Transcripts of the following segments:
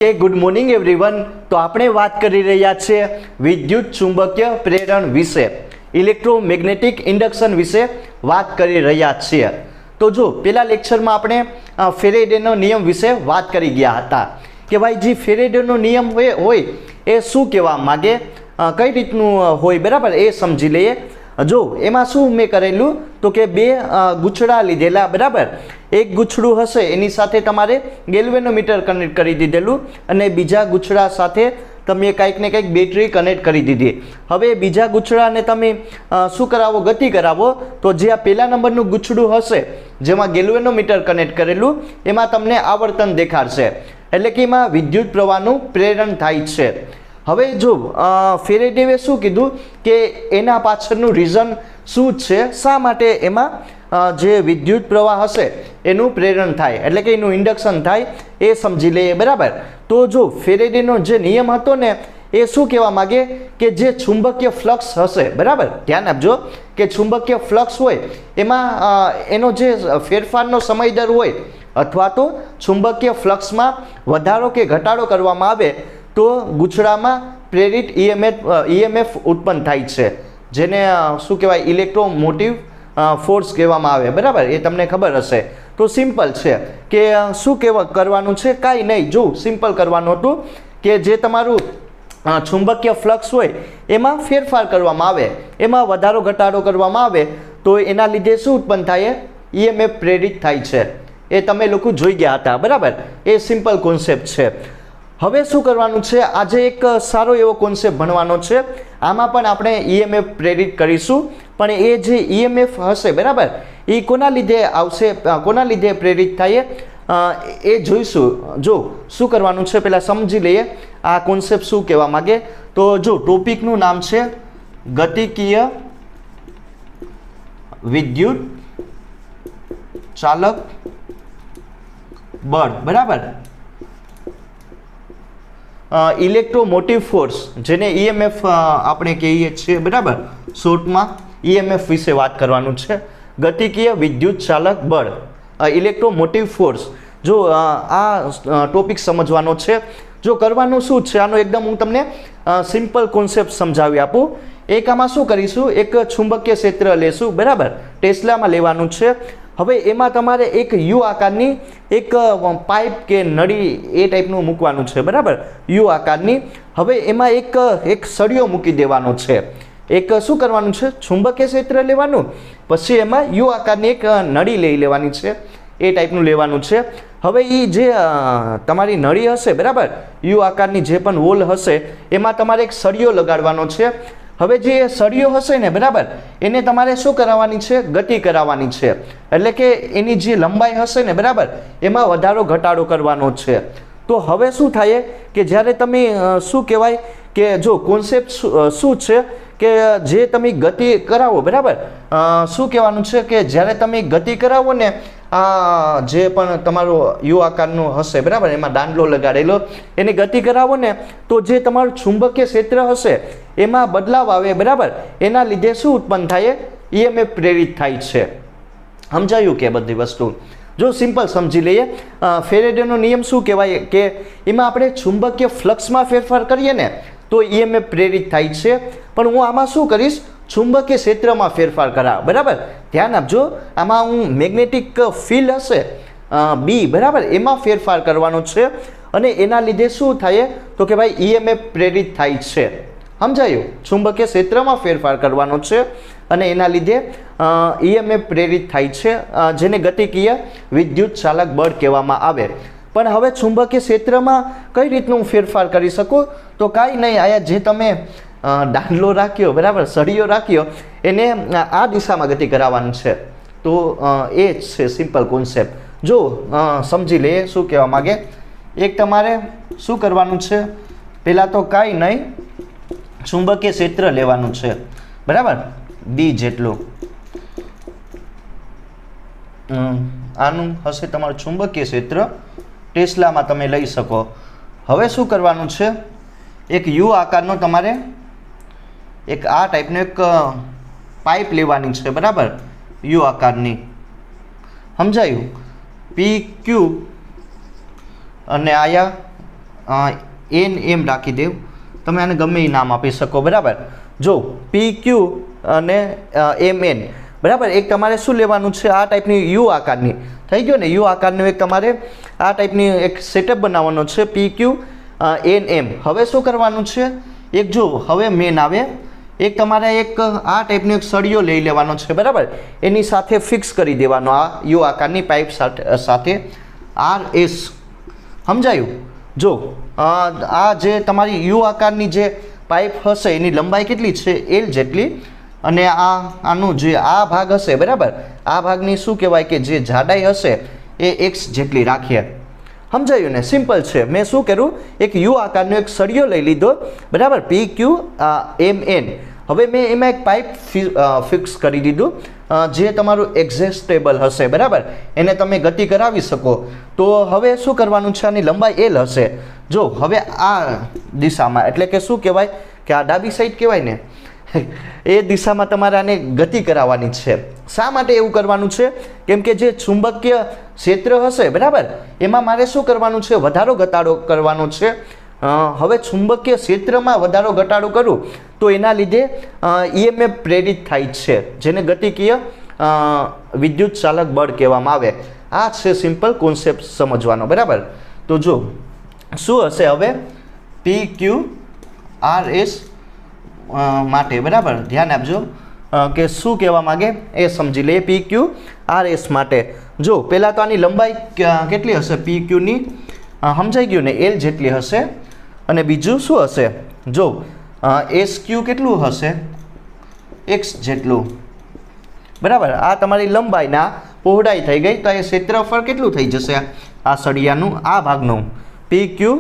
Good morning everyone. तो आपणे बात करी रह्या छे विद्युत चुंबकीय प्रेरण विषे, इलेक्ट्रोमेग्नेटिक इंडक्शन विषे बात करी रह्या छे। तो जो पेला लेक्चर में आपणे फेरेडेनो नियम विषे बात करी गया हता कि भाई जी फेरेडेनो नियम होय ए शुं कहेवा मागे, कई रीतनु होय बराबर ए समझी लईए। जो एमां शुं मैं करेलू तो कि बे गूंछड़ा लीधेला बराबर, एक गूंछड़ू हशे एनी साथे तमारे गेल्वेनोमीटर कनेक्ट करी दीधेलू अने बीजा गूंछड़ा साथे तमे कांईक ने कांईक बेटरी कनेक्ट करी दीधी। हवे बीजा गूंछड़ाने तमे शुं करावो, गति करावो तो जे आ पेला नंबरनुं गूंछड़ू हशे जेमां गेल्वेनोमीटर कनेक्ट करेलू एमां तमने आवर्तन देखाडशे, एटले कि एमां विद्युत प्रवाहनुं प्रेरण थाय छे। हवे जो फेरेडेवे शुं कीधुं के एना पाछळनुं रीजन शुं छे, शा माटे एमां जे विद्युत प्रवाह हशे एनुं प्रेरण थाय एटले के एनुं इंडक्शन थाय ए समझी लईए बराबर। तो जो फेरेडेनो जे नियम हतो ने ए शुं कहेवा मागे के जे चुंबकीय फ्लक्स हशे बराबर, ध्यान आपजो के चुंबकीय फ्लक्स होय एमां एनो जे फेरफारनो समय दर होय अथवा तो चुंबकीय फ्लक्समां वधारो के घटाडो करवामां आवे तो गूंछड़ामां प्रेरित ईएमएफ उत्पन्न थाय छे, जेने शुं कहेवाय इलेक्ट्रोमोटिव फोर्स कहेवामां आवे बराबर। ए तमने खबर हशे। तो सिंपल छे के शुं करवानुं छे, कांई नहीं, जो सिंपल करवानुं हतुं के जे तमारुं चुंबकीय फ्लक्स होय एमां फेरफार करवामां आवे, एमां वधारो घटाडो करवामां आवे तो एना लीधे शुं उत्पन्न थाय, ईएमएफ प्रेरित थाय छे। ए तमे लोको जोई गया हता बराबर। ए सिंपल कॉन्सेप्ट छे। हवे शुं करवानुं छे, आजे एक सारो एवो कॉन्सेप्ट भणवानो छे, आमां पण आपणे ईएमएफ प्रेरित करीशुं, पण ए जे ईएमएफ हशे बराबर ए कोना लीधे आवशे, कोना लीधे प्रेरित थाय ए जोईशुं। जो शुं करवानुं छे पहेला समजी लईए आ कॉन्सेप्ट शुं कहेवा मागे। तो जो टॉपिकनुं नाम छे गतिकीय विद्युत चालक बळ बराबर, इलेक्ट्रोमोटिव फोर्स जेने ईएमएफ આપણે કહીએ છીએ બરાબર, શોર્ટમાં ईएमएफ વિશે વાત કરવાનું છે। ગતિકીય વિદ્યુત ચાલક બળ, ઇલેક્ટ્રોમોટિવ ફોર્સ। જો આ ટોપિક સમજવાનો છે, જો કરવાનું શું છે આનો એકદમ હું તમને સિમ્પલ કોન્સેપ્ટ સમજાવી આપું। એક આમાં શું કરીશું, એક ચુંબકીય ક્ષેત્ર લેશું બરાબર, ટેસ્લામાં લેવાનું છે। હવે એમાં તમારે એક યુ આકારની એક પાઇપ કે નળી એ ટાઈપનું મૂકવાનું છે બરાબર, યુ આકારની। હવે એમાં એક સળિયો મૂકી દેવાનો છે, એક શું કરવાનું છે, ચુંબકીય ક્ષેત્ર લેવાનું, પછી એમાં યુ આકારની એક નળી લઈ લેવાની છે, એ ટાઈપનું લેવાનું છે। હવે એ જે તમારી નળી હશે બરાબર, યુ આકારની જે પણ હોલ હશે એમાં તમારે એક સળિયો લગાડવાનો છે। હવે જે સળિયો હશે ને બરાબર એને તમારે શું કરાવવાની છે, ગતિ કરાવવાની છે, એટલે કે એની જે લંબાઈ હશે ને બરાબર એમાં વધારો ઘટાડો કરવાનો છે। તો હવે શું થાય કે જ્યારે તમે શું કહેવાય કે જો કોન્સેપ્ટ શું છે કે જે તમે ગતિ કરાવો બરાબર, શું કહેવાનું છે કે જ્યારે તમે ગતિ કરાવો ને આ જે પણ તમારો યુ આકારનો હશે બરાબર એમાં દાંડલો લગાડેલો, એની ગતિ કરાવો ને તો જે તમારું ચુંબકીય ક્ષેત્ર હશે એમાં બદલાવ આવે બરાબર, એના લીધે શું ઉત્પન્ન થાય, ઈએમએફ પ્રેરિત થાય છે। સમજાયું કે બધી વસ્તુ? જો સિમ્પલ સમજી લઈએ, ફેરેડેનો નિયમ શું કહેવાય કે એમાં આપણે ચુંબકીય ફ્લક્સમાં ફેરફાર કરીએ ને તો ईएमएफ પ્રેરિત થાય છે, પણ હું આમાં શું કરીશ, ચુંબકીય ક્ષેત્રમાં ફેરફાર કરા બરાબર। ધ્યાન આપજો, આમાં હું મેગ્નેટિક ફિલ્ડ હશે બી બરાબર એમાં ફેરફાર કરવાનો છે અને એના લીધે શું થાય તો કે ભાઈ ईएमएफ પ્રેરિત થાય છે। સમજાયું? ચુંબકીય ક્ષેત્રમાં ફેરફાર કરવાનો છે અને એના લીધે ईएमएफ પ્રેરિત થાય છે, જેને ગતિકીય વિદ્યુત ચાલક બળ કહેવામાં આવે। પણ હવે ચુંબકીય ક્ષેત્રમાં કઈ રીતનું ફેરફાર કરી શકો, તો કાંઈ નહીં, આયા જે તમે દાંડલો રાખ્યો બરાબર, સળિયો રાખ્યો એને આ દિશામાં ગતિ કરાવવાની છે। તો એ જ છે સિમ્પલ કોન્સેપ્ટ। જો સમજી લઈએ શું કહેવા માગે। એક તમારે શું કરવાનું છે, પહેલાં તો કાંઈ નહીં, ચુંબકીય ક્ષેત્ર લેવાનું છે બરાબર, બી જેટલું આનું હશે તમારું ચુંબકીય ક્ષેત્ર, ટેસ્લામાં તમે લઈ શકો। હવે શું કરવાનું છે, એક યુ આકારનો તમારે એક આ ટાઈપનો એક પાઇપ લેવાની છે બરાબર, યુ આકારની। સમજાયું? પી ક્યુ અને આયા એન એમ રાખી દેવ, તમે આને ગમે એ નામ આપી શકો, બરાબર. જો પી ક્યુ અને એમ એન, બરાબર. એક તમારે શું લેવાનું છે, આ ટાઈપની યુ આકારની, થઈ ગયો ને, યુ આકારનું એક તમારે આ ટાઈપની એક સેટઅપ બનાવવાનો છે, પી ક્યુ એન એમ. હવે શું કરવાનું છે, એક જો હવે મેન આવે, એક તમારે એક આ ટાઈપનો એક સળિયો લઈ લેવાનો છે, બરાબર. એની સાથે ફિક્સ કરી દેવાનો આ યુ આકારની પાઇપ સાથે આર એસ. સમજાયું? જો આ જે તમારી યુ આકારની જે પાઇપ હશે એની લંબાઈ કેટલી છે, એલ જેટલી, અને આનું જે આ ભાગ હશે, બરાબર, આ ભાગની શું કહેવાય કે જે જાડાઈ હશે એ એક્સ જેટલી રાખીએ. સમજાયું ને? સિમ્પલ છે. મેં શું કર્યું, એક યુ આકારનો એક સળિયો લઈ લીધો, બરાબર, પી ક્યુ એમ એન. હવે મેં એમાં એક પાઇપ ફિક્સ કરી દીધું જે તમારું એડજસ્ટેબલ હશે, બરાબર, એને તમે ગતિ કરાવી શકો. તો હવે શું કરવાનું છે, આની લંબાઈ એલ હશે. જો હવે આ દિશામાં, એટલે કે શું કહેવાય કે આ ડાબી સાઈડ કહેવાય ને, એ દિશામાં તમારે આને ગતિ કરાવવાની છે. શા માટે એવું કરવાનું છે? કેમ કે જે ચુંબકીય ક્ષેત્ર હશે, બરાબર, એમાં મારે શું કરવાનું છે, વધારો ઘટાડો કરવાનો છે. હવે ચુંબકીય ક્ષેત્રમાં વધારો ઘટાડો કરું તો એના લીધે ઈએમએફ પ્રેરિત થાય છે, જેને ગતિકીય વિદ્યુત ચાલક બળ કહેવામાં આવે. આ છે સિમ્પલ કોન્સેપ્ટ સમજવાનો, બરાબર. તો જો શું હશે હવે, પી ક્યુ આર એસ માટે, બરાબર, ધ્યાન આપજો કે શું કહેવા માગે એ સમજી લઈએ. પી ક્યુ આર એસ માટે જો પહેલાં તો આની લંબાઈ કેટલી હશે, પી ક્યુની સમજાઈ ગયું ને, એલ જેટલી હશે. અને બીજું શું હશે, જો એસ ક્યુ કેટલું હશે, એક્સ જેટલું, બરાબર. આ તમારી લંબાઈના પહોળાઈ થઈ ગઈ. તો એ ક્ષેત્રફળ કેટલું થઈ જશે આ સળિયાનું, આ ભાગનું, પી ક્યુ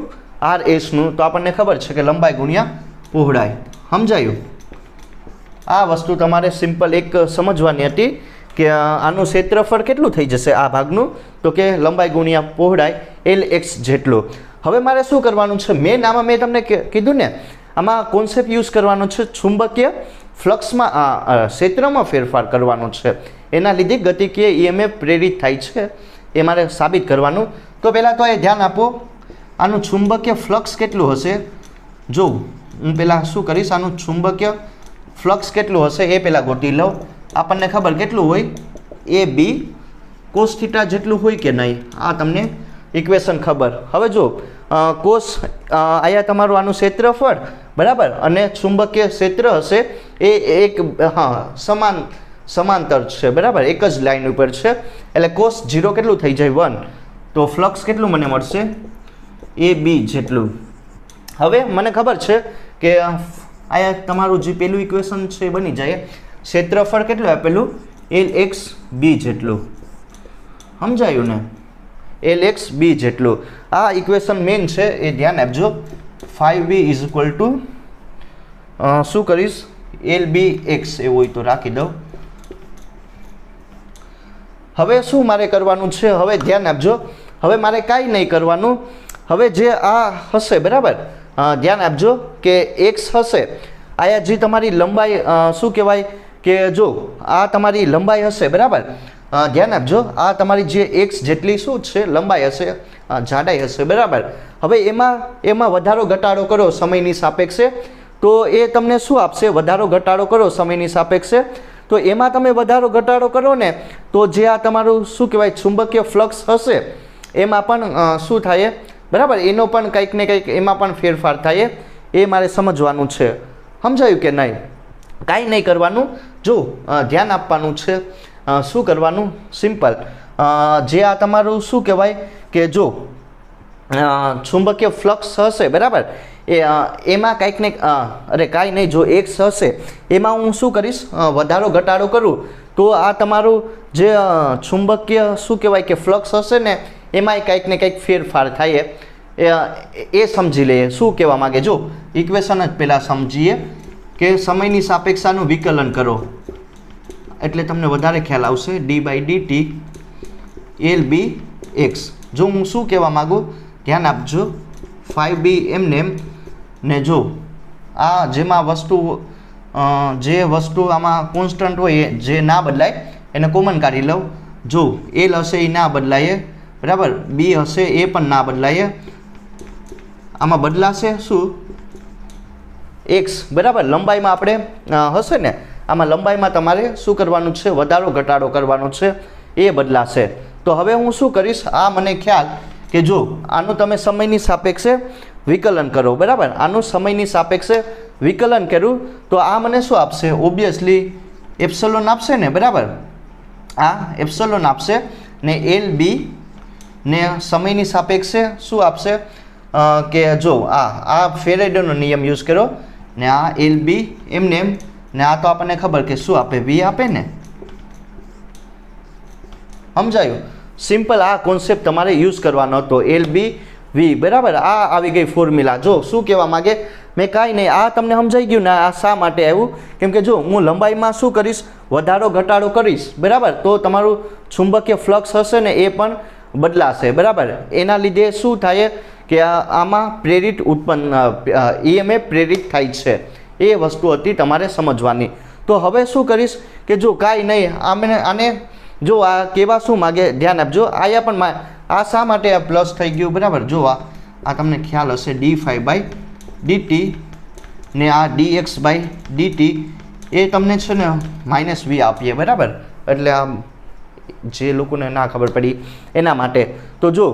આર એસનું. તો આપણને ખબર છે કે લંબાઈ ગુણ્યા પહોળાઈ. સમજાયું? આ વસ્તુ તમારે સિમ્પલ એક સમજવાની હતી કે આનું ક્ષેત્રફળ કેટલું થઈ જશે આ ભાગનું, તો કે લંબાઈ ગુણ્યા પહોળાઈ એલ એક્સ જેટલું. હવે મારે શું કરવાનું છે, મેં તમને કીધું ને, આમાં કોન્સેપ્ટ યુઝ કરવાનો છે, ચુંબકીય ફ્લક્સમાં ક્ષેત્રમાં ફેરફાર કરવાનો છે, એના લીધે ગતિકીય ઈએમએફ પ્રેરિત થાય છે, એ મારે સાબિત કરવાનું. તો પહેલાં તો એ ધ્યાન આપો, આનું ચુંબકીય ફ્લક્સ કેટલું હશે. જો હું પહેલાં શું કરીશ, આનું ચુંબકીય ફ્લક્સ કેટલું હશે એ પહેલાં ગોતી લઉં. આપણને ખબર કેટલું હોય, એ બી કોસ થીટા જેટલું હોય કે નહીં, આ તમને ઇક્વેશન ખબર. હવે જો કોસ અહીંયા તમારું આનું ક્ષેત્રફળ, બરાબર, અને ચુંબકીય ક્ષેત્ર હશે એ એક સમાંતર છે, બરાબર, એક જ લાઈન ઉપર છે. એટલે કોસ 0 કેટલું થઈ જાય, 1. તો ફ્લક્સ કેટલું મને મળશે, એ બી જેટલું. હવે મને ખબર છે કે અહીંયા તમારું જે પેલું ઇક્વેશન છે એ બની જાય, ક્ષેત્રફળ કેટલું આપેલું, એલ એક્સ બી જેટલું. સમજાયું ને? એલ એક્સ બી જેટલું. આ ઇક્વેશન મેઇન છે, એ ધ્યાન આપજો. 5b ઇઝ ઇક્વલ ટુ શું કરીશ, એલ બી એક્સ એવું હોય તો રાખી દઉં. હવે શું મારે કરવાનું છે, હવે ધ્યાન આપજો. હવે મારે કાંઈ નહીં કરવાનું. હવે જે આ હશે, બરાબર, ધ્યાન આપજો કે એક્સ હશે, આયા જે તમારી લંબાઈ શું કહેવાય કે જો આ તમારી લંબાઈ હશે, બરાબર, ધ્યાન આપજો, આ તમારી જે એક્સ જેટલી શું છે લંબાઈ હશે, જાડાઈ હશે, બરાબર. હવે એમાં વધારો ઘટાડો કરો સમયની સાપેક્ષે, તો એ તમને શું આપશે, વધારો ઘટાડો કરો સમયની સાપેક્ષે. તો એમાં તમે વધારો ઘટાડો કરો ને, તો જે આ તમારું શું કહેવાય ચુંબકીય ફ્લક્સ હશે એમાં પણ શું થાય, બરાબર, એનો પણ કંઈક ને કંઈક એમાં પણ ફેરફાર થાય, એ મારે સમજવાનું છે. સમજાયું કે નહીં? કાંઈ નહીં કરવાનું. જો ધ્યાન આપવાનું છે. શું કરવાનું, સિમ્પલ, જે આ તમારું શું કહેવાય કે જો ચુંબકીય ફ્લક્સ હશે, બરાબર, એમાં કંઈક ને કાંઈ નહીં, જો એક્સ હશે એમાં હું શું કરીશ, વધારો ઘટાડો કરું તો આ તમારું જે ચુંબકીય શું કહેવાય કે ફ્લક્સ હશે ને એમાંય કંઈક ને કંઈક ફેરફાર થાય, એ સમજી લઈએ શું કહેવા માગે. જો ઇક્વેશન જ પહેલાં સમજીએ કે સમયની સાપેક્ષાનું વિકલન કરો એટલે તમને વધારે ખ્યાલ આવશે. d/dt L B x. જો હું શું કહેવા માગું, ધ્યાન આપજો, 5b એમને એમ ને, જો આ જેમાં જે વસ્તુ આમાં કોન્સ્ટન્ટ હોય જે ના બદલાય એને કોમન કાઢી લઉં. જો એલ હશે એ ના બદલાય, બરાબર, બી હશે એ પણ ના બદલાય, આમાં બદલાશે શું x બરાબર લંબાઈમાં આપણે હશે ને આમાં લંબાઈમાં તમારે શું કરવાનું છે વધારો ઘટાડો કરવાનો છે એ બદલાશે તો હવે હું શું કરીશ આ મને ખ્યાલ કે જો આનું તમે સમયની સાપેક્ષે વિકલન કરો બરાબર આનું સમયની સાપેક્ષે વિકલન કર્યું તો આ મને શું આપશે ઓબ્વિયસલી એપ્સિલોન આપશે ને બરાબર આ એપ્સિલોન આપશે ને એલ બી ને સમયની સાપેક્ષે શું આપશે કે જો આ ફેરેડેનો નિયમ યુઝ કર્યો ને આ એલ બી એમને એમ ને આ તો આપણને ખબર કે શું આપે વી આપે ને સમજાયું સિમ્પલ આ કોન્સેપ્ટ તમારે યુઝ કરવાનો હતો એલ બી વી બરાબર આ આવી ગઈ ફોર્મ્યુલા જો શું કહેવા માગે મેં કાંઈ નહીં આ તમને સમજાઈ ગયું ને આ શા માટે આવ્યું કેમ કે જો હું લંબાઈમાં શું કરીશ વધારો ઘટાડો કરીશ બરાબર તો તમારું ચુંબકીય ફ્લક્સ હશે ને એ પણ બદલાશે બરાબર એના લીધે શું થાય કે આમાં પ્રેરિત ઉત્પન્ન ઈએમએફ પ્રેરિત થાય છે એ વસ્તુ હતી તમારે સમજવાની તો હવે શું કરીશ કે જો કાંઈ નહીં આને જો આ કેવા શું માગે ધ્યાન આપજો આયા પણ આ શા માટે આ પ્લસ થઈ ગયું બરાબર જો આ તમને ખ્યાલ હશે d5/dt ને આ dx/dt એ તમને છે ને -v આપીએ બરાબર એટલે આ જે લોકોને ના ખબર પડી એના માટે તો જો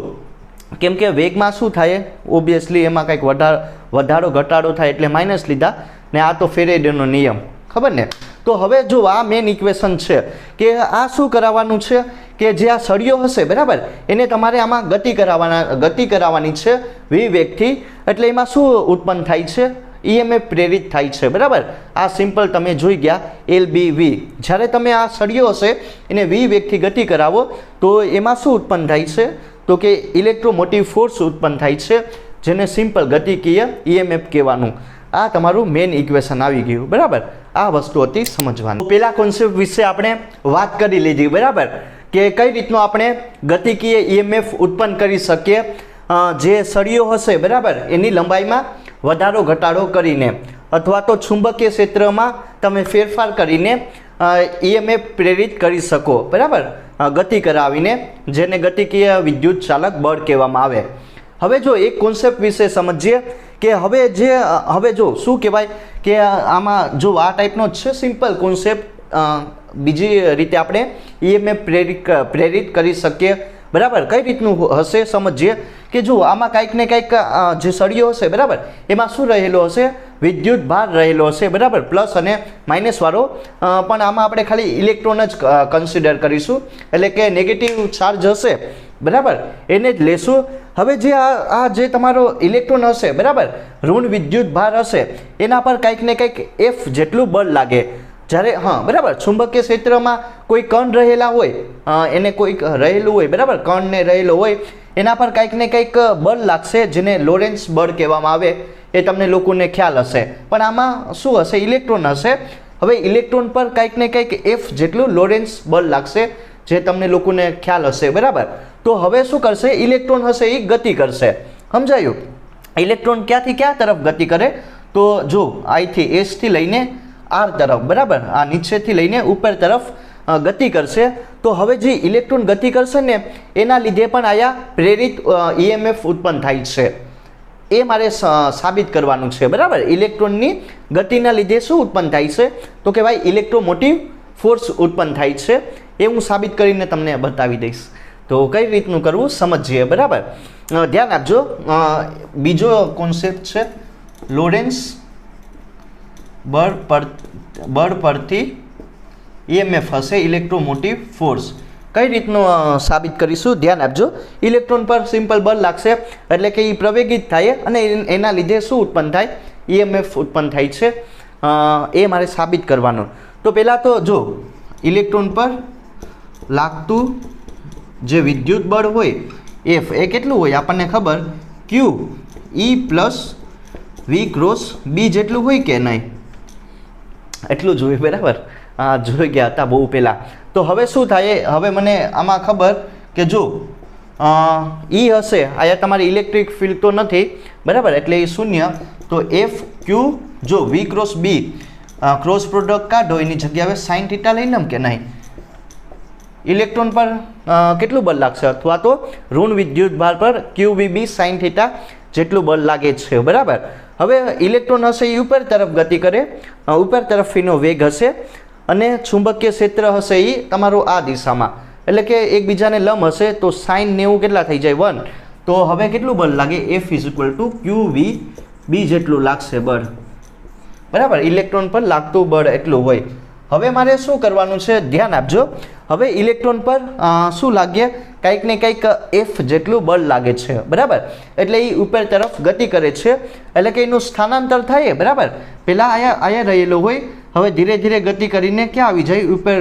કેમ કે વેગમાં શું થાય ઓબ્વિયસલી એમાં કંઈક વધારો ઘટાડો થાય એટલે માઇનસ લીધા ને આ તો ફેરેડેનો નિયમ ખબર ને તો હવે જો આ મેઇન ઇક્વેશન છે કે આ શું કરાવવાનું છે કે જે આ સળિયો હશે બરાબર એને તમારે આમાં ગતિ કરાવવાની છે વી વેગથી એટલે એમાં શું ઉત્પન્ન થાય છે ઈએમએફ પ્રેરિત થાય છે બરાબર આ સિમ્પલ તમે જોઈ ગયા એલ બી વી જ્યારે તમે આ સળિયો હશે એને વી વેગથી ગતિ કરાવો તો એમાં શું ઉત્પન્ન થાય છે તો કે ઇલેક્ટ્રોમોટિવ ફોર્સ ઉત્પન્ન થાય છે જેને સિમ્પલ ગતિકીય ઈએમએફ કહેવાનું આ તમારું મેઇન ઇક્વેશન આવી ગયું બરાબર આ વસ્તુ હતી સમજવાની પહેલા કોન્સેપ્ટ વિશે આપણે વાત કરી લીધી બરાબર કે કઈ રીતનું આપણે ગતિકીય ઈએમએફ ઉત્પન્ન કરી શકીએ જે સળિયો હશે બરાબર એની લંબાઈમાં વધારો ઘટાડો કરીને અથવા તો ચુંબકીય ક્ષેત્રમાં તમે ફેરફાર કરીને ઈએમએફ પ્રેરિત કરી શકો બરાબર ગતિ કરાવીને જેને ગતિકીય વિદ્યુત ચાલક બળ કહેવામાં આવે હવે જો એક કોન્સેપ્ટ વિશે સમજીએ કે હવે જો શું કહેવાય કે આમાં જો આ ટાઈપનો જ છે સિમ્પલ કોન્સેપ્ટ બીજી રીતે આપણે ઈએમએફ પ્રેરિત કરી શકીએ બરાબર કઈ રીતનું હશે સમજીએ કે જો આમાં કંઈક ને કંઈક જે સળિયો હશે બરાબર એમાં શું રહેલો હશે વિદ્યુત ભાર રહેલો હશે બરાબર પ્લસ અને માઇનસ વાળો પણ આમાં આપણે ખાલી ઇલેક્ટ્રોન જ કન્સિડર કરીશું એટલે કે નેગેટિવ ચાર્જ હશે બરાબર એને જ લેશું હવે જે આ જે તમારો ઇલેક્ટ્રોન હશે બરાબર ઋણ વિદ્યુત ભાર હશે એના પર કંઈક ને કંઈક એફ જેટલું બળ લાગે જ્યારે બરાબર ચુંબકીય ક્ષેત્રમાં કોઈ કણ રહેલા હોય એને કોઈક રહેલું હોય બરાબર કણને રહેલો હોય એના પર કંઈક ને કંઈક બળ લાગશે જેને લોરેન્સ બળ કહેવામાં આવે એ તમને લોકોને ખ્યાલ હશે પણ આમાં શું હશે ઇલેક્ટ્રોન હશે હવે ઇલેક્ટ્રોન પર કંઈક ને કંઈક એફ જેટલું લોરેન્સ બળ લાગશે જે તમને લોકોને ખ્યાલ હશે બરાબર તો હવે શું કરશે ઇલેક્ટ્રોન હશે એ ગતિ કરશે સમજાયું ઇલેક્ટ્રોન ક્યાંથી ક્યાં તરફ ગતિ કરે તો જો અહીંથી એસથી લઈને આર તરફ બરાબર આ નીચેથી લઈને ઉપર તરફ ગતિ કરશે તો હવે જે ઇલેક્ટ્રોન ગતિ કરશે ને એના લીધે પણ આયા પ્રેરિત ઈએમએફ ઉત્પન્ન થાય છે એ મારે સાબિત કરવાનું છે બરાબર ઇલેક્ટ્રોનની ગતિના લીધે શું ઉત્પન્ન થાય છે તો કે ભાઈ ઇલેક્ટ્રોમોટિવ ફોર્સ ઉત્પન્ન થાય છે એ હું સાબિત કરીને તમને બતાવી દઈશ તો કઈ રીતનું કરવું સમજીએ બરાબર ધ્યાન આપજો બીજો કોન્સેપ્ટ છે લોરેન્સ બળ પરથી ઈએમએફ હશે ઇલેક્ટ્રોમોટિવ ફોર્સ કઈ રીતનું સાબિત કરીશું ધ્યાન આપજો ઇલેક્ટ્રોન પર સિમ્પલ બળ લાગશે એટલે કે એ પ્રવેગિત થાય અને એના લીધે શું ઉત્પન્ન થાય ઈએમએફ ઉત્પન્ન થાય છે એ મારે સાબિત કરવાનું તો પહેલાં તો જો ઇલેક્ટ્રોન પર લાગતું જે વિદ્યુત બળ હોય એફ એ કેટલું હોય આપણને ખબર ક્યુ ઈ પ્લસ વી ક્રોસ બી જેટલું હોય કે નહીં એટલું જ હોય બરાબર જોઈ ગયા હતા બહુ પહેલાં તો હવે શું થાય હવે મને આમાં ખબર કે જો ઈ હશે અહીંયા તમારી ઇલેક્ટ્રિક ફિલ્ડ તો નથી બરાબર એટલે એ શૂન્ય તો એફ ક્યુ જો we cross B cross product કાઢો એની જગ્યાએ સાઇન થીટા લઈ લઉં કે નહીં ઇલેક્ટ્રોન પર કેટલું બળ લાગશે અથવા તો ઋણ વિદ્યુત ભાર પર ક્યુ વી બી સાઇન થીટા જેટલું બળ લાગે છે, બરાબર. હવે ઇલેક્ટ્રોન હશે એ ઉપર તરફ ગતિ કરે, ઉપર તરફનો વેગ હશે, અને ચુંબકીય ક્ષેત્ર હશે એ તમારું આ દિશામાં, એટલે કે એકબીજાને લંબ હશે, તો સાઈન 90 કેટલા થઈ જાય 1. તો હવે કેટલું બળ લાગે, F = QVB જેટલું લાગશે બળ, બરાબર. ઇલેક્ટ્રોન પર લાગતું બળ એટલું હોય. હવે મારે શું કરવાનું છે, ધ્યાન આપજો. હવે ઇલેક્ટ્રોન પર શું લાગે, કંઈક ને કંઈક F જેટલું બળ લાગે છે, બરાબર. એટલે એ ઉપર તરફ ગતિ કરે છે, એટલે કે એનું સ્થાનાંતર થાય, બરાબર. પહેલાં અહીંયા રહેલું હોય, હવે ધીરે ધીરે ગતિ કરીને ક્યાં આવી જાય, ઉપર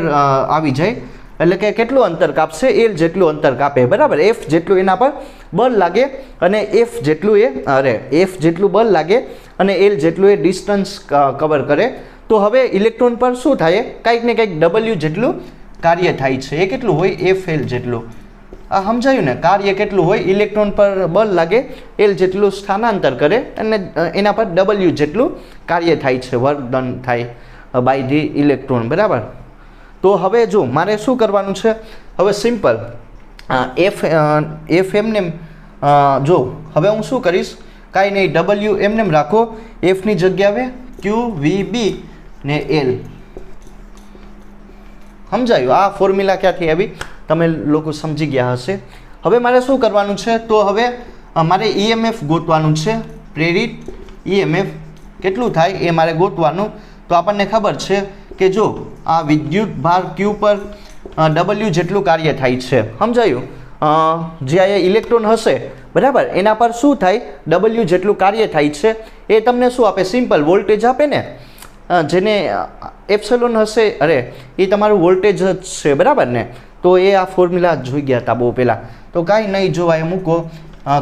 આવી જાય, એટલે કે કેટલું અંતર કાપશે, L જેટલું અંતર કાપે, બરાબર. F જેટલું એના પર બળ લાગે, અને F જેટલું બળ લાગે, અને L જેટલું એ ડિસ્ટન્સ કવર કરે. તો હવે ઇલેક્ટ્રોન પર શું થાય, કંઈક ને કંઈક W જેટલું કાર્ય થાય છે. એ કેટલું હોય, FL જેટલું. આ સમજાયું ને, કાર્ય કેટલું હોય, ઇલેક્ટ્રોન પર બળ લાગે, L જેટલું સ્થાનાંતર કરે, અને એના પર W જેટલું કાર્ય થાય છે, વર્ક ડન થાય બાય ધી ઇલેક્ટ્રોન, બરાબર. તો હવે જો મારે શું કરવાનું છે, હવે સિમ્પલ F એમને જો હવે હું શું કરીશ, કાંઈ નહીં, W એમને રાખો, Fની જગ્યાએ QVB ને L. સમજાયું? આ ફોર્મ્યુલા ક્યાંથી આવી તમે લોકો સમજી ગયા હશે. હવે મારે શું કરવાનું છે, તો હવે મારે EMF ગોતવાનું છે, પ્રેરિત EMF કેટલું થાય એ મારે ગોતવાનું. તો આપણને ખબર છે કે જો આ વિદ્યુત ભાર Q પર W જેટલું કાર્ય થાય છે, સમજાયું? જે આ ઇલેક્ટ્રોન હશે, બરાબર, એના પર શું થાય, W જેટલું કાર્ય થાય છે. એ તમને શું આપે, સિમ્પલ વોલ્ટેજ આપે ને, જેને એપ્સિલોન હશે, એ તમારું વોલ્ટેજ જ છે, બરાબર ને. તો એ આ ફોર્મ્યુલા જોઈ ગયા હતા બહુ પહેલાં, તો કાંઈ નહીં, જો આ મૂકો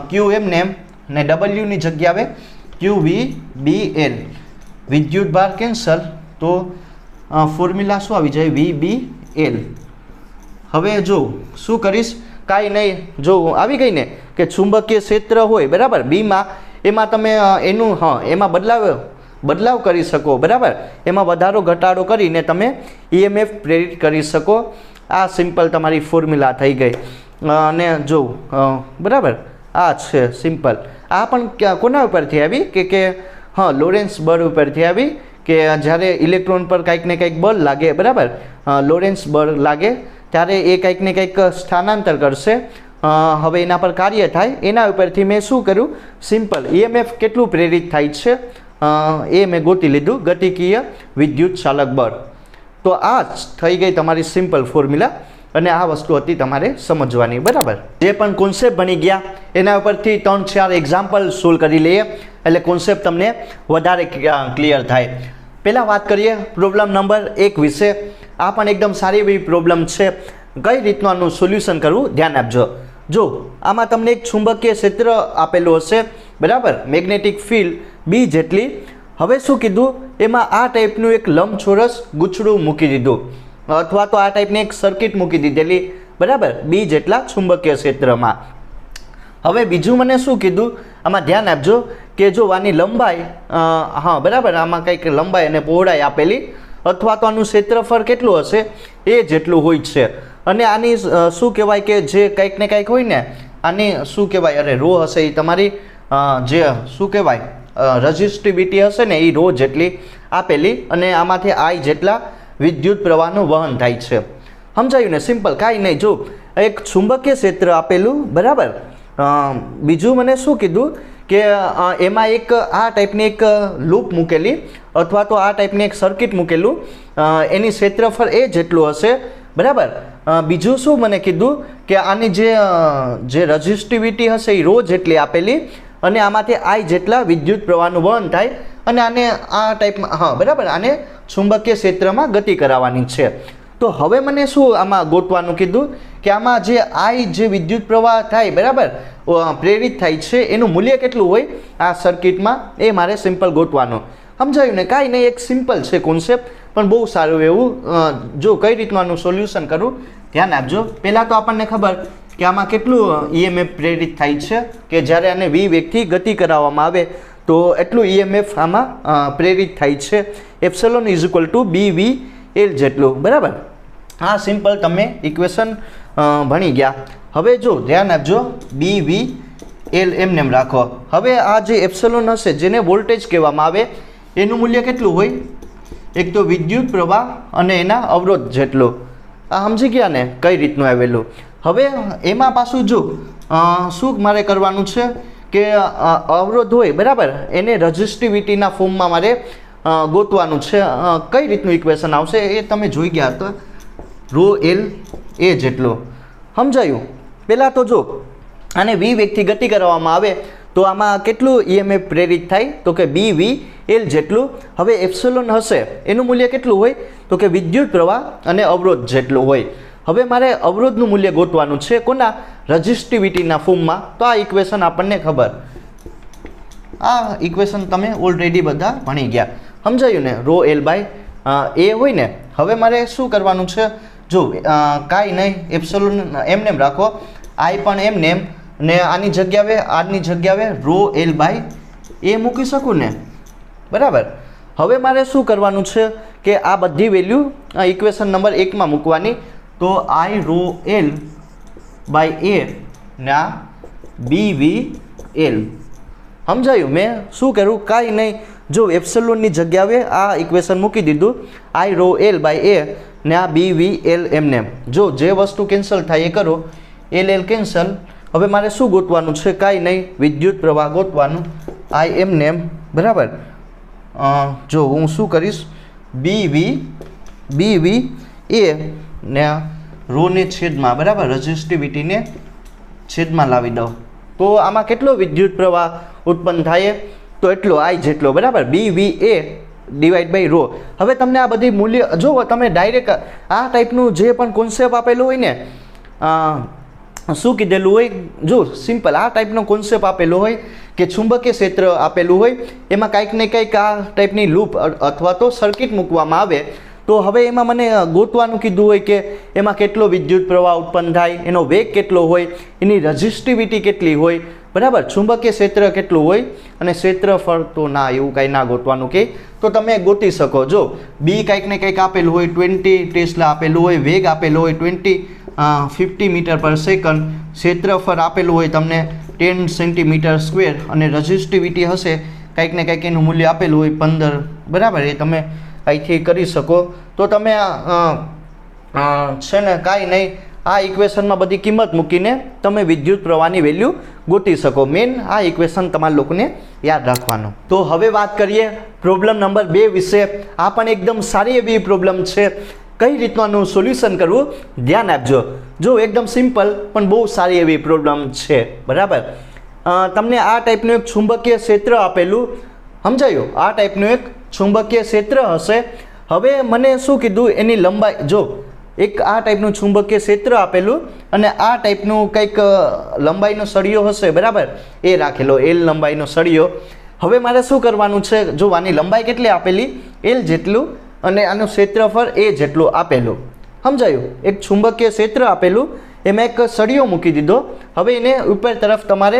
Q એમને ને Wની જગ્યાએ QVBL, વિદ્યુત ભાર કેન્સલ, તો ફોર્મ્યુલા શું આવી જાય, VBL. હવે જો શું કરીશ, કાંઈ નહીં, જો આવી ગઈ ને કે ચુંબકીય ક્ષેત્ર હોય, બરાબર, બીમાં, એમાં તમે એનું એમાં બદલાવ કરી શકો, બરાબર. એમાં વધારો ઘટાડો કરીને તમે EMF પ્રેરિત કરી શકો. આ સિમ્પલ તમારી ફોર્મ્યુલા થઈ ગઈ. અને જો બરાબર, આ છે સિમ્પલ. આ પણ કોના ઉપરથી આવી કે લોરેન્સ બળ ઉપરથી આવી, કે જ્યારે ઇલેક્ટ્રોન પર કંઈક ને કંઈક બળ લાગે, બરાબર, લોરેન્સ બળ લાગે, ત્યારે એ કંઈક ને કંઈક સ્થાનાંતર કરશે. હવે એના પર કાર્ય થાય, એના ઉપરથી મેં શું કર્યું, સિમ્પલ EMF કેટલું પ્રેરિત થાય છે એ મેં ગોતી લીધું, ગતિકીય વિદ્યુત ચાલક બળ. તો આ જ થઈ ગઈ તમારી સિમ્પલ ફોર્મ્યુલા, અને આ વસ્તુ હતી તમારે સમજવાની, બરાબર. જે પણ કોન્સેપ્ટ બની ગયા એના ઉપરથી 3-4 એક્ઝામ્પલ સોલ્વ કરી લઈએ, એટલે કોન્સેપ્ટ તમને વધારે ક્લિયર થાય. પહેલાં વાત કરીએ પ્રોબ્લેમ નંબર 1 વિશે. આ પણ એકદમ સારી એવી પ્રોબ્લેમ છે. કઈ રીતનું આનું સોલ્યુશન કરવું, ધ્યાન આપજો. જો આમાં તમને એક ચુંબકીય ક્ષેત્ર આપેલું હશે, બરાબર, મેગ્નેટિક ફિલ્ડ B જેટલી. હવે શું કીધું, એમાં આ ટાઈપનું એક લંબચોરસ ગૂંચળું મૂકી દીધું, અથવા તો આ ટાઈપની એક સર્કિટ મૂકી દીધેલી, બરાબર, B જેટલા ચુંબકીય ક્ષેત્રમાં. હવે બીજું મને શું કીધું, આમાં ધ્યાન આપજો કે જો આની લંબાઈ, બરાબર, આમાં કંઈક લંબાઈ અને પહોળાઈ આપેલી, અથવા તો આનું ક્ષેત્રફળ કેટલું હશે એ જેટલું હોય છે. અને આની શું કહેવાય કે જે કંઈક ને કંઈક હોય ને, આની શું કહેવાય, રો હશે એ તમારી જે શું કહેવાય રજિસ્ટિવિટી હશે ને, એ રો જેટલી આપેલી, અને આમાંથી I જેટલા વિદ્યુત પ્રવાહનું વહન થાય છે. સમજાયું ને, સિમ્પલ, કાંઈ નહીં. જો એક ચુંબકીય ક્ષેત્ર આપેલું, બરાબર. બીજું મને શું કીધું કે એમાં એક આ ટાઈપની એક લૂપ મૂકેલી, અથવા તો આ ટાઈપની એક સર્કિટ મૂકેલું, એની ક્ષેત્રફળ એ જેટલું હશે, બરાબર. બીજું શું મને કીધું કે આની જે રજિસ્ટિવિટી હશે એ રો જેટલી આપેલી, અને આમાંથી I જેટલા વિદ્યુત પ્રવાહનું વહન થાય, અને આને આ ટાઈપમાં, બરાબર, આને ચુંબકીય ક્ષેત્રમાં ગતિ કરાવવાની છે. તો હવે મને શું આમાં ગોતવાનું કીધું કે આમાં જે I જે વિદ્યુત પ્રવાહ થાય, બરાબર, પ્રેરિત થાય છે, એનું મૂલ્ય કેટલું હોય આ સર્કિટમાં, એ મારે સિમ્પલ ગોતવાનું. સમજાયું ને, કાંઈ નહીં, એક સિમ્પલ છે કોન્સેપ્ટ, પણ બહુ સારું એવું. જો કઈ રીતનું આનું સોલ્યુશન કરું, ધ્યાન આપજો. પહેલાં તો આપણને ખબર કે આમાં કેટલું EMF પ્રેરિત થાય છે, કે જ્યારે આને V વેગથી ગતિ કરાવવામાં આવે તો એટલું EMF આમાં પ્રેરિત થાય છે, એપ્સિલોન = BVL જેટલું, બરાબર. આ સિમ્પલ તમે ઇક્વેશન ભણી ગયા. હવે જો ધ્યાન આપજો, BVL એલ એમને એમ રાખો. હવે આ જે એપ્સિલોન હશે જેને વોલ્ટેજ કહેવામાં આવે એનું મૂલ્ય કેટલું હોય? એક તો વિદ્યુત પ્રવાહ અને એના અવરોધ જેટલો. આ સમજી ગયા ને કઈ રીતનું આવેલું. હવે એમાં પાછું જો શું મારે કરવાનું છે કે અવરોધ હોય બરાબર એને રજિસ્ટિવિટીના ફોર્મમાં મારે ગોતવાનું છે. કઈ રીતનું ઇક્વેશન આવશે એ તમે જોઈ ગયા હતા. રો એલ એ જેટલો. સમજાયું? પહેલાં તો જો આને વી વેગથી ગતિ કરવામાં આવે તો આમાં કેટલું ઈએમએફ પ્રેરિત થાય? તો કે બી વી એલ જેટલું. હવે એપ્સિલોન હશે એનું મૂલ્ય કેટલું હોય? તો કે વિદ્યુત પ્રવાહ અને અવરોધ જેટલું હોય. હવે મારે અવરોધનું મૂલ્ય ગોતવાનું છે કોના? રજિસ્ટિવિટીના ફોર્મમાં. તો આ ઇક્વેશન આપણને ખબર. આ ઇક્વેશન તમે ઓલરેડી બધા ભણી ગયા. સમજાયું ને? રો એલ બાય એ હોય ને. હવે મારે શું કરવાનું છે? જો કાંઈ નહીં, એપ્સિલોન એમને એમ રાખો, આઈ પણ એમને એમ, ને આની જગ્યાએ રો એલ બાય એ મૂકી શકું ને બરાબર. હવે મારે શું કરવાનું છે કે આ બધી વેલ્યુ ઇક્વેશન નંબર 1માં મૂકવાની. તો આઈ રો એલ બાય એ ને આ બી વી એલ. સમજાયું? મેં શું કર્યું? કાંઈ નહીં, જો એપ્સિલોનની જગ્યાએ આ ઇક્વેશન મૂકી દીધું, આઈ રો એલ બાય એ ને આ બી વી એલ એમને એમ. જો જે વસ્તુ કેન્સલ થાય એ કરો, એલ કેન્સલ. હવે મારે શું ગોતવાનું છે? કાંઈ નહીં, વિદ્યુત પ્રવાહ ગોતવાનું, આઈ એમને એમ બરાબર. જો હું શું કરીશ, બી વી એ ને રોને છેદમાં બરાબર, રજિસ્ટિવિટીને છેદમાં લાવી દઉં. તો આમાં કેટલો વિદ્યુત પ્રવાહ ઉત્પન્ન થાય? તો એટલો આઈ જેટલો બરાબર, બી વી એ ડિવાઈડ બાય રો. હવે તમને આ બધી મૂલ્ય જો તમે ડાયરેક્ટ આ ટાઈપનું જે પણ કોન્સેપ્ટ આપેલું હોય ને, શું કીધેલું હોય, જો સિમ્પલ આ ટાઈપનો કોન્સેપ્ટ આપેલો હોય કે ચુંબકીય ક્ષેત્ર આપેલું હોય, એમાં કંઈક ને કંઈક આ ટાઈપની લૂપ અથવા તો સર્કિટ મૂકવામાં આવે. તો હવે એમાં મને ગોતવાનું કીધું હોય કે એમાં કેટલો વિદ્યુત પ્રવાહ ઉત્પન્ન થાય, એનો વેગ કેટલો હોય, એની રજિસ્ટિવિટી કેટલી હોય બરાબર, ચુંબકીય ક્ષેત્ર કેટલું હોય અને ક્ષેત્રફળ. તો ના, એવું કાંઈ ના ગોતવાનું કે તો તમે ગોતી શકો. જો બી કંઈક ને કંઈક આપેલું હોય, 20 ટેસ્લા આપેલું હોય, વેગ આપેલો હોય 50 મીટર પર સેકન્ડ, ક્ષેત્રફળ આપેલું હોય તમને 10 સેન્ટીમીટર સ્ક્વેર અને રજિસ્ટિવિટી હશે કંઈક ને કંઈક એનું મૂલ્ય આપેલું હોય 15 બરાબર. એ તમે અહીંથી કરી શકો. તો તમે છે ને કાંઈ નહીં, આ ઇક્વેશનમાં બધી કિંમત મૂકીને તમે વિદ્યુત પ્રવાહની વેલ્યુ ગોતી શકો. મેન આ ઇક્વેશન તમારા લોકોને યાદ રાખવાનું. તો હવે વાત કરીએ પ્રોબ્લેમ નંબર 2 વિશે. આ પણ એકદમ સારી એવી પ્રોબ્લેમ છે. કઈ રીતનું આનું સોલ્યુશન કરવું ધ્યાન આપજો. જો એકદમ સિમ્પલ પણ બહુ સારી એવી પ્રોબ્લેમ છે બરાબર. તમને આ ટાઈપનું એક ચુંબકીય ક્ષેત્ર આપેલું, સમજાયું? આ ટાઈપનું એક ચુંબકીય ક્ષેત્ર હશે. હવે મને શું કીધું? એની લંબાઈ. જો એક આ ટાઈપનું ચુંબકીય ક્ષેત્ર આપેલું અને આ ટાઈપનું કંઈક લંબાઈનો સળિયો હશે બરાબર, એ રાખેલો એલ લંબાઈનો સળિયો. હવે મારે શું કરવાનું છે? જો આની લંબાઈ કેટલી આપેલી? એલ જેટલું અને આનું ક્ષેત્રફળ એ જેટલું આપેલું. સમજાયું? એક ચુંબકીય ક્ષેત્ર આપેલું, એમાં એક સળિયો મૂકી દીધો. હવે એને ઉપર તરફ તમારે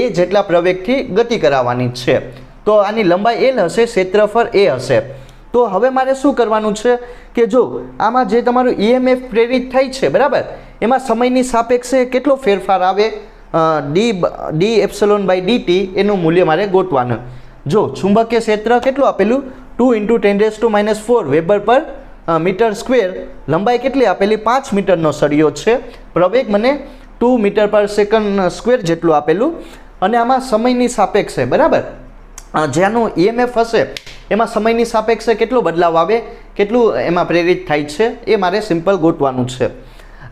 એ જેટલા પ્રવેગથી ગતિ કરાવવાની છે. તો આની લંબાઈ એલ હશે, ક્ષેત્રફળ એ હશે. તો હવે મારે શું કરવાનું છે કે જો આમાં જે તમારું ઈએમએફ પ્રેરિત થાય છે બરાબર, એમાં સમયની સાપેક્ષે કેટલો ફેરફાર આવે? ડી એપ્સિલોન બાય ડીટી એનું મૂલ્ય મારે ગોતવાનું. જો ચુંબકીય ક્ષેત્ર કેટલું આપેલું? 2 × 10⁻⁴ વેબર પર મીટર સ્ક્વેર. લંબાઈ કેટલી આપેલી? 5 મીટરનો સળિયો છે. પ્રવેગ મને 2 મીટર પર સેકન્ડ સ્ક્વેર જેટલું આપેલું. અને આમાં સમયની સાપેક્ષે બરાબર, જેનું ઈએમએફ હશે એમાં સમયની સાપેક્ષે કેટલો બદલાવ આવે, કેટલું એમાં પ્રેરિત થાય છે, એ મારે સિમ્પલ ગોતવાનું છે.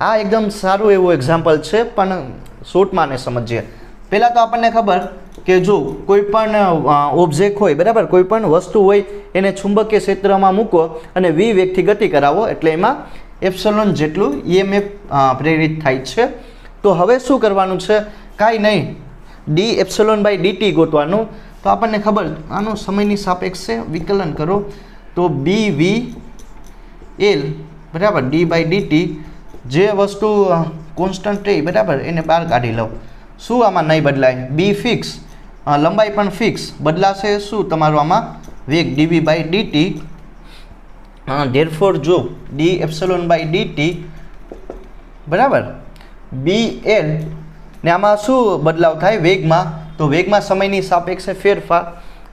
આ એકદમ સારું એવું એક્ઝામ્પલ છે, પણ શોર્ટમાં ને સમજીએ. પહેલાં તો આપણને ખબર કે જો કોઈ પણ ઓબ્જેક્ટ હોય બરાબર, કોઈ પણ વસ્તુ હોય એને ચુંબકીય ક્ષેત્રમાં મૂકો અને વી વેગથી ગતિ કરાવો એટલે એમાં એપ્સિલોન જેટલું ઈએમએફ પ્રેરિત થાય છે. તો હવે શું કરવાનું છે? કાંઈ નહીં, ડી એપ્સિલોન બાય ડીટી ગોતવાનું. તો આપણને ખબર, આનું સમયની સાપેક્ષે વિકલન કરો તો બી વી એલ બરાબર ડી બાય ડીટી. જે વસ્તુ કોન્સ્ટન્ટ રહી બરાબર એને બહાર કાઢી લઉં. શું આમાં નહીં બદલાય? બી ફિક્સ, લંબાઈ પણ ફિક્સ. બદલાશે શું તમારું આમાં? વેગ ડીવી બાય ડીટી. ધેરફોર જો ડી એપ્સિલોન બાય ડીટી બરાબર બી એલ ને આમાં શું બદલાવ થાય વેગમાં, તો વેગમાં સમયની સાપેક્ષે ફેરફાર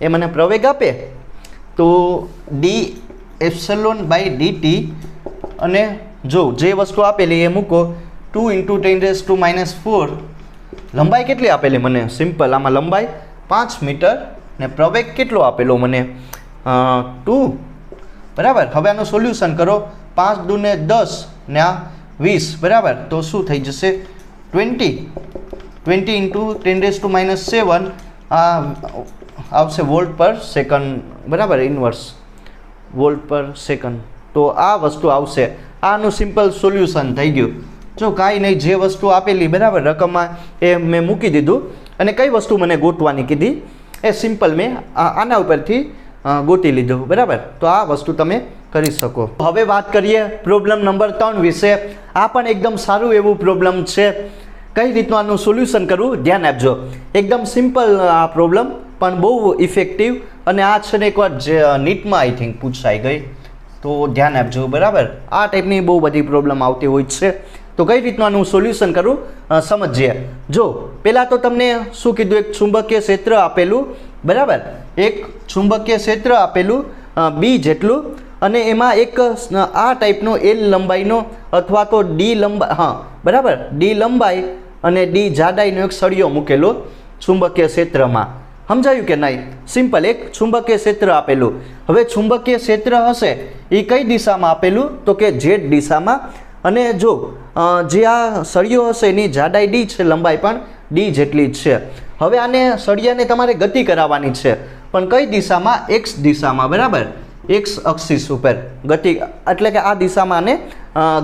એ મને પ્રવેગ આપે તો ડી એપ્સિલોન બાય ડીટી, અને જો જે વસ્તુ આપેલી એ મૂકો 2 × 10⁻⁴, લંબાઈ કેટલી આપેલી મને સિમ્પલ, આમાં લંબાઈ 5 મીટર ને પ્રવેગ કેટલો આપેલો મને 2, બરાબર. હવે આનું સોલ્યુશન કરો, 5 × 2 = 10 ને આ 20, બરાબર. તો શું થઈ જશે 20 × 10⁻⁷ આ આવશે વોલ્ટ પર સેકન્ડ, બરાબર, ઇન્વર્સ વોલ્ટ પર સેકન્ડ. તો આ વસ્તુ આવશે, આનું સિમ્પલ સોલ્યુશન થઈ ગયું. જો કાંઈ નહીં, જે વસ્તુ આપેલી બરાબર રકમમાં એ મેં મૂકી દીધું, અને કઈ વસ્તુ મને ગોતવાની કીધી એ સિમ્પલ મેં આના ઉપરથી ગોતી લીધું, બરાબર. તો આ વસ્તુ તમે કરી શકો. હવે વાત કરીએ પ્રોબ્લેમ નંબર 3 વિશે. આ પણ એકદમ સારું એવું પ્રોબ્લેમ છે. કઈ રીતનું આનું સોલ્યુશન કરવું ધ્યાન આપજો. એકદમ સિમ્પલ આ પ્રોબ્લેમ, પણ બહુ ઇફેક્ટિવ, અને આ છે ને એકવાર નીટમાં આઈ થિંક પૂછાઈ ગઈ, તો ધ્યાન આપજો, બરાબર. આ ટાઈપની બહુ બધી પ્રોબ્લેમ આવતી હોય છે. તો કઈ રીતનું આનું સોલ્યુશન કરવું સમજીએ. જો પહેલાં તો તમને શું કીધું, એક ચુંબકીય ક્ષેત્ર આપેલું, બરાબર, એક ચુંબકીય ક્ષેત્ર આપેલું બી જેટલું, અને એમાં એક આ ટાઈપનો એલ લંબાઈનો અથવા તો ડી લંબાઈ, હા બરાબર, ડી લંબાઈ અને ડી જાડાઈનો એક સળિયો મૂકેલો ચુંબકીય ક્ષેત્રમાં. સમજાયું કે નહીં? સિમ્પલ, એક ચુંબકીય ક્ષેત્ર આપેલું. હવે ચુંબકીય ક્ષેત્ર હશે એ કઈ દિશામાં આપેલું, તો કે ઝેડ દિશામાં. અને જો જે આ સળિયો હશે એની જાડાઈ ડી છે, લંબાઈ પણ ડી જેટલી જ છે. હવે આને સળિયાને તમારે ગતિ કરાવવાની છે, પણ કઈ દિશામાં? એક્સ દિશામાં, બરાબર, એક્સ અક્ષિસ ઉપર ગતિ, એટલે કે આ દિશામાં આને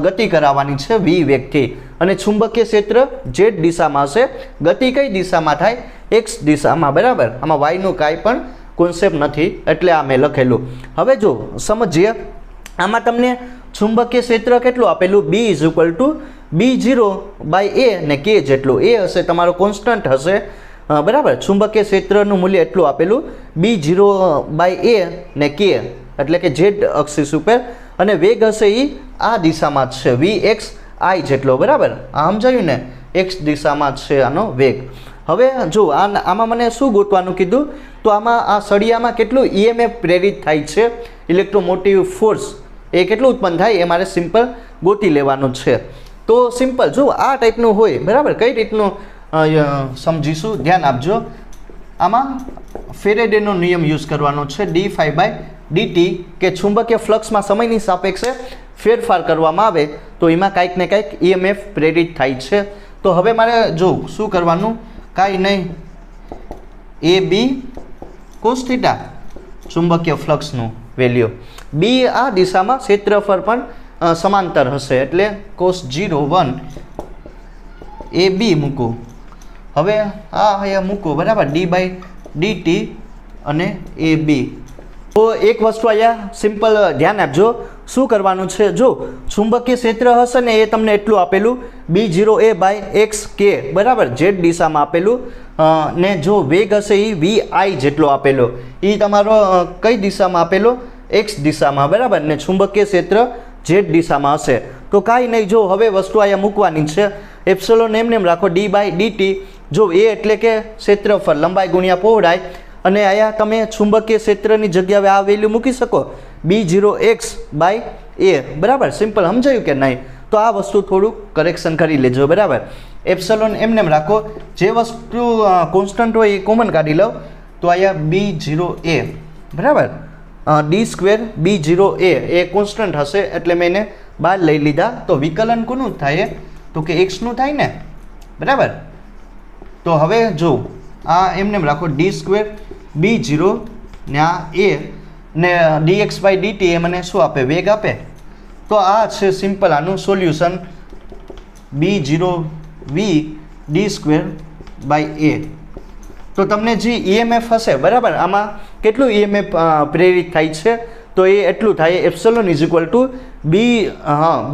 ગતિ કરાવવાની છે વી વેગથી. અને ચુંબકીય ક્ષેત્ર ઝેડ દિશામાં હશે, ગતિ કઈ દિશામાં થાય? એક્સ દિશામાં, બરાબર. આમાં વાયનું કાંઈ પણ કોન્સેપ્ટ નથી, એટલે આ મેં લખેલું. હવે જો સમજીએ, આમાં તમને ચુંબકીય ક્ષેત્ર કેટલું આપેલું? B = B0/A ને K જેટલું. એ હશે તમારો કોન્સ્ટન્ટ હશે, બરાબર. ચુંબકીય ક્ષેત્રનું મૂલ્ય એટલું આપેલું B0/A ને K, એટલે કે ઝેડ અક્ષિસ ઉપર. અને વેગ હશે એ આ દિશામાં જ છે, Vxi જેટલો, બરાબર. આ સમજાયું ને? એક્સ દિશામાં જ છે આનો વેગ. હવે જો આમાં મને શું ગોતવાનું કીધું, તો આમાં આ સળિયામાં કેટલું EMF પ્રેરિત થાય છે, ઇલેક્ટ્રોમોટિવ ફોર્સ એ કેટલું ઉત્પન્ન થાય એ મારે સિમ્પલ ગોતી લેવાનું છે. તો સિમ્પલ જો આ ટાઈપનું હોય, બરાબર. કઈ રીતનું સમજીશું ધ્યાન આપજો. આમાં ફેરેડેનો નિયમ યુઝ કરવાનો છે, dϕ/dt, કે ચુંબકીય ફ્લક્સમાં સમયની સાપેક્ષે ફેરફાર કરવામાં આવે તો એમાં કાંઈક ને કાંઈક EMF પ્રેરિત થાય છે. તો હવે મારે જો શું કરવાનું, કાંઈ નહીં, AB cos θ ચુંબકીય ફ્લક્સનું વેલ્યુ, બી આ દિશામાં ક્ષેત્રફળ પણ સમાંતર હશે, એટલે cos 0 1 AB મૂકો. હવે આ અહીંયા મૂકો, બરાબર, d/dt અને AB. તો એક વસ્તુ અહીંયા સિમ્પલ ધ્યાન આપજો, શું કરવાનું છે. જો ચુંબકીય ક્ષેત્ર હશે ને એ તમને એટલું આપેલું B0A/xk, બરાબર, ઝેડ દિશામાં આપેલું. ને જો વેગ હશે એ Vi જેટલો આપેલો, એ તમારો કઈ દિશામાં આપેલો? એક્સ દિશામાં, બરાબર. ને ચુંબકીય ક્ષેત્ર ઝેડ દિશામાં હશે. તો કાંઈ નહીં, જો હવે વસ્તુ અહીંયા મૂકવાની છે. એપ્સિલોન એમને એમ રાખો, d/dt. જો એ એટલે કે ક્ષેત્રફળ, લંબાઈ ગુણ્યા પહોળાઈ. અને અહીંયા તમે ચુંબકીય ક્ષેત્રની જગ્યાએ આ વેલ્યુ મૂકી શકો, B0x/A, બરાબર. સિમ્પલ, સમજાયું કે નહીં? તો આ વસ્તુ થોડુંક કરેક્શન કરી લેજો, બરાબર. એપ્સિલોન એમને એમ રાખો, જે વસ્તુ કોન્સ્ટન્ટ હોય એ કોમન કાઢી લો. તો અહીંયા B0A, બરાબર, d² B0A એ કોન્સ્ટન્ટ હશે, એટલે મેં એને બહાર લઈ લીધા. તો વિકલન કોનું થાય? તો કે એક્સનું થાય ને, બરાબર. તો હવે જો આ એમને એમ રાખો, d² B0 ને આ A ને dx/dt એ મને શું આપે? વેગ આપે. તો આ છે સિમ્પલ આનું સોલ્યુશન, B0V d²/A. તો તમને જે EMF હશે, બરાબર, આમાં કેટલું EMF પ્રેરિત થાય છે, તો એ એટલું થાય, એપ્સિલોન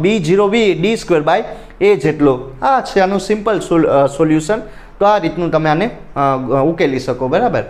B0V d²/A જેટલો. આ છે આનું સિમ્પલ સોલ્યુશન. તો આ રીતનું તમે આને ઉકેલી શકો, બરાબર.